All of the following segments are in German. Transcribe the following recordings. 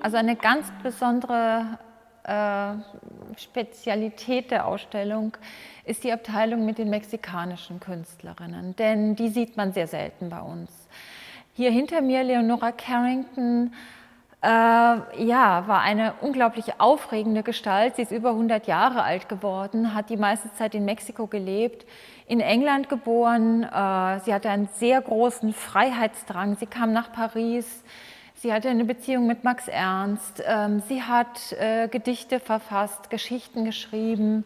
Also eine ganz besondere Spezialität der Ausstellung ist die Abteilung mit den mexikanischen Künstlerinnen, denn die sieht man sehr selten bei uns. Hier hinter mir Leonora Carrington, ja, war eine unglaublich aufregende Gestalt. Sie ist über 100 Jahre alt geworden, hat die meiste Zeit in Mexiko gelebt, in England geboren. Sie hatte einen sehr großen Freiheitsdrang. Sie kam nach Paris. Sie hatte eine Beziehung mit Max Ernst. Sie hat Gedichte verfasst, Geschichten geschrieben.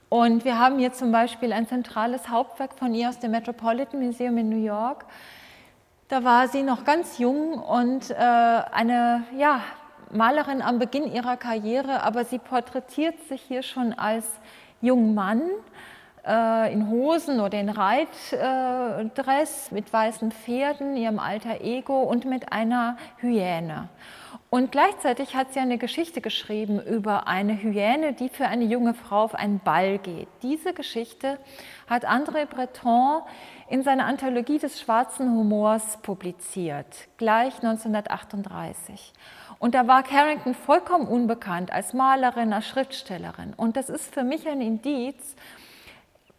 Und wir haben hier zum Beispiel ein zentrales Hauptwerk von ihr aus dem Metropolitan Museum in New York. Da war sie noch ganz jung und eine Malerin am Beginn ihrer Karriere, aber sie porträtiert sich hier schon als jungen Mann in Hosen oder in Reitdress mit weißen Pferden, ihrem alter Ego und mit einer Hyäne. Und gleichzeitig hat sie eine Geschichte geschrieben über eine Hyäne, die für eine junge Frau auf einen Ball geht. Diese Geschichte hat André Breton in seiner Anthologie des schwarzen Humors publiziert, gleich 1938. Und da war Carrington vollkommen unbekannt als Malerin, als Schriftstellerin. Und das ist für mich ein Indiz,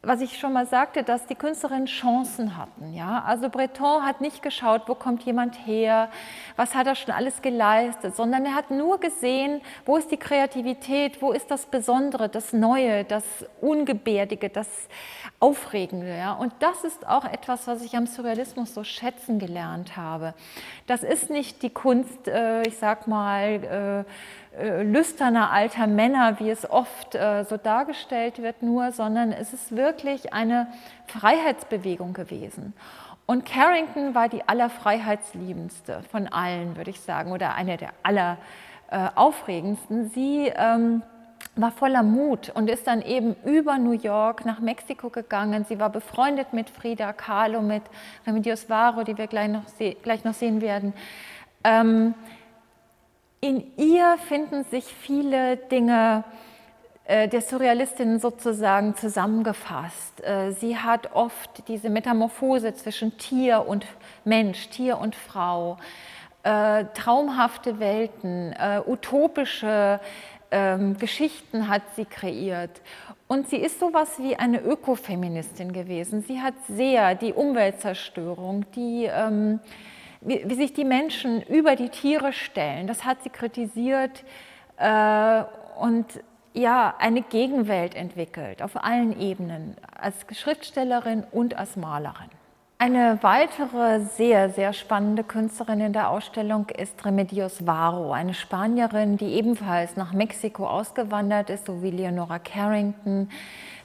was ich schon mal sagte, dass die Künstlerinnen Chancen hatten. Ja? Also Breton hat nicht geschaut, wo kommt jemand her, was hat er schon alles geleistet, sondern er hat nur gesehen, wo ist die Kreativität, wo ist das Besondere, das Neue, das Ungebärdige, das Aufregende. Ja? Und das ist auch etwas, was ich am Surrealismus so schätzen gelernt habe. Das ist nicht die Kunst, ich sag mal, lüsterner alter Männer, wie es oft so dargestellt wird, nur, sondern es ist wirklich eine Freiheitsbewegung gewesen. Und Carrington war die allerfreiheitsliebendste von allen, würde ich sagen, oder eine der alleraufregendsten. Sie war voller Mut und ist dann eben über New York nach Mexiko gegangen. Sie war befreundet mit Frida Kahlo, mit Remedios Varo, die wir gleich noch sehen werden. In ihr finden sich viele Dinge der Surrealistin sozusagen zusammengefasst. Sie hat oft diese Metamorphose zwischen Tier und Mensch, Tier und Frau, traumhafte Welten, utopische Geschichten hat sie kreiert. Und sie ist sowas wie eine Ökofeministin gewesen. Sie hat sehr die Umweltzerstörung, wie sich die Menschen über die Tiere stellen, das hat sie kritisiert und ja, eine Gegenwelt entwickelt, auf allen Ebenen, als Schriftstellerin und als Malerin. Eine weitere sehr, sehr spannende Künstlerin in der Ausstellung ist Remedios Varo, eine Spanierin, die ebenfalls nach Mexiko ausgewandert ist, so wie Leonora Carrington,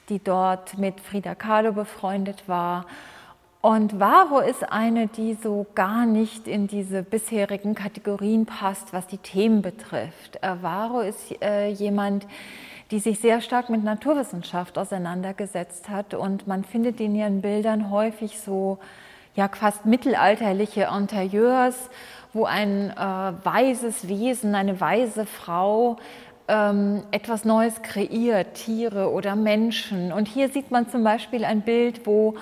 die dort mit Frida Kahlo befreundet war. Und Varo ist eine, die so gar nicht in diese bisherigen Kategorien passt, was die Themen betrifft. Varo ist jemand, die sich sehr stark mit Naturwissenschaft auseinandergesetzt hat und man findet in ihren Bildern häufig so fast mittelalterliche Interieurs, wo ein weises Wesen, eine weise Frau etwas Neues kreiert, Tiere oder Menschen. Und hier sieht man zum Beispiel ein Bild, wo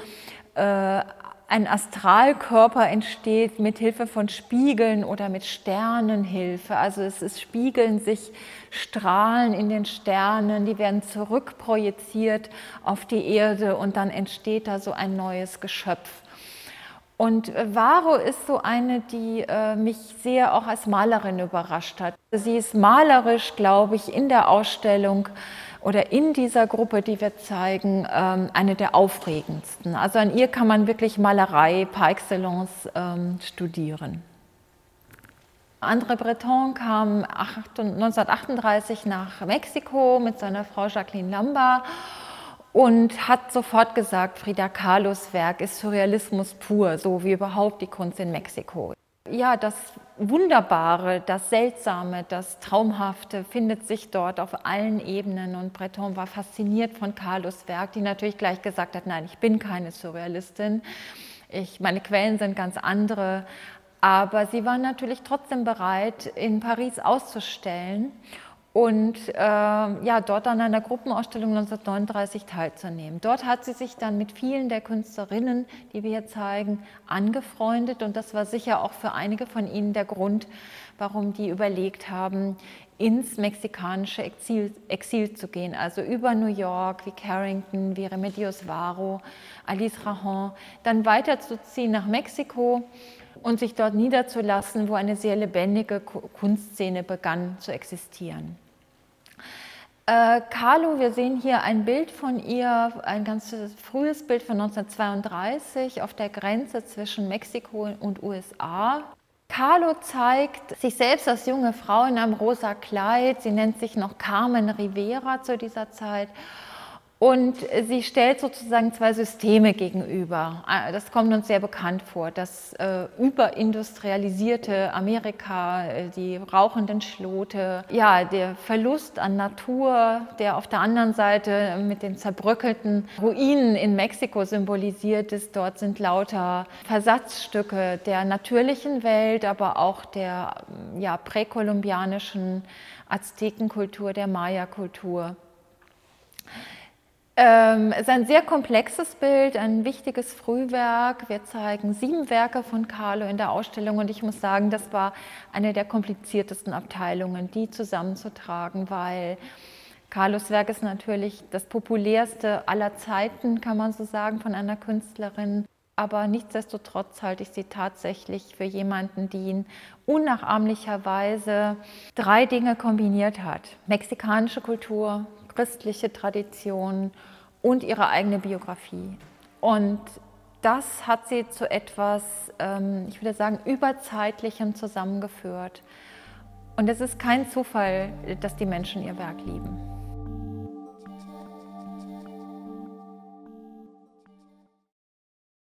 ein Astralkörper entsteht mit Hilfe von Spiegeln oder mit Sternenhilfe. Also es spiegeln sich Strahlen in den Sternen, die werden zurückprojiziert auf die Erde und dann entsteht da so ein neues Geschöpf. Und Varo ist so eine, die mich sehr auch als Malerin überrascht hat. Sie ist malerisch, glaube ich, in der Ausstellung oder in dieser Gruppe, die wir zeigen, eine der aufregendsten. Also an ihr kann man wirklich Malerei par excellence studieren. André Breton kam 1938 nach Mexiko mit seiner Frau Jacqueline Lamba und hat sofort gesagt, Frida Kahlos Werk ist Surrealismus pur, so wie überhaupt die Kunst in Mexiko. Ja, das Wunderbare, das Seltsame, das Traumhafte findet sich dort auf allen Ebenen und Breton war fasziniert von Kahlos Werk, die natürlich gleich gesagt hat, nein, ich bin keine Surrealistin, meine Quellen sind ganz andere, aber sie war natürlich trotzdem bereit, in Paris auszustellen und ja, dort an einer Gruppenausstellung 1939 teilzunehmen. Dort hat sie sich dann mit vielen der Künstlerinnen, die wir hier zeigen, angefreundet, und das war sicher auch für einige von ihnen der Grund, warum die überlegt haben, ins mexikanische Exil zu gehen, also über New York, wie Carrington, wie Remedios Varo, Alice Rajon, dann weiterzuziehen nach Mexiko und sich dort niederzulassen, wo eine sehr lebendige Kunstszene begann zu existieren. Kahlo, wir sehen hier ein Bild von ihr, ein ganz frühes Bild von 1932 auf der Grenze zwischen Mexiko und USA. Kahlo zeigt sich selbst als junge Frau in einem rosa Kleid. Sie nennt sich noch Carmen Rivera zu dieser Zeit. Und sie stellt sozusagen zwei Systeme gegenüber. Das kommt uns sehr bekannt vor. Das überindustrialisierte Amerika, die rauchenden Schlote, ja, der Verlust an Natur, der auf der anderen Seite mit den zerbröckelten Ruinen in Mexiko symbolisiert ist. Dort sind lauter Versatzstücke der natürlichen Welt, aber auch der ja, präkolumbianischen Aztekenkultur, der Maya-Kultur. Es ist ein sehr komplexes Bild, ein wichtiges Frühwerk. Wir zeigen 7 Werke von Kahlo in der Ausstellung und ich muss sagen, das war eine der kompliziertesten Abteilungen, die zusammenzutragen, weil Kahlos Werk ist natürlich das populärste aller Zeiten, kann man so sagen, von einer Künstlerin. Aber nichtsdestotrotz halte ich sie tatsächlich für jemanden, die in unnachahmlicher Weise 3 Dinge kombiniert hat: mexikanische Kultur, christliche Tradition und ihre eigene Biografie. Und das hat sie zu etwas, ich würde sagen, Überzeitlichem zusammengeführt. Und es ist kein Zufall, dass die Menschen ihr Werk lieben.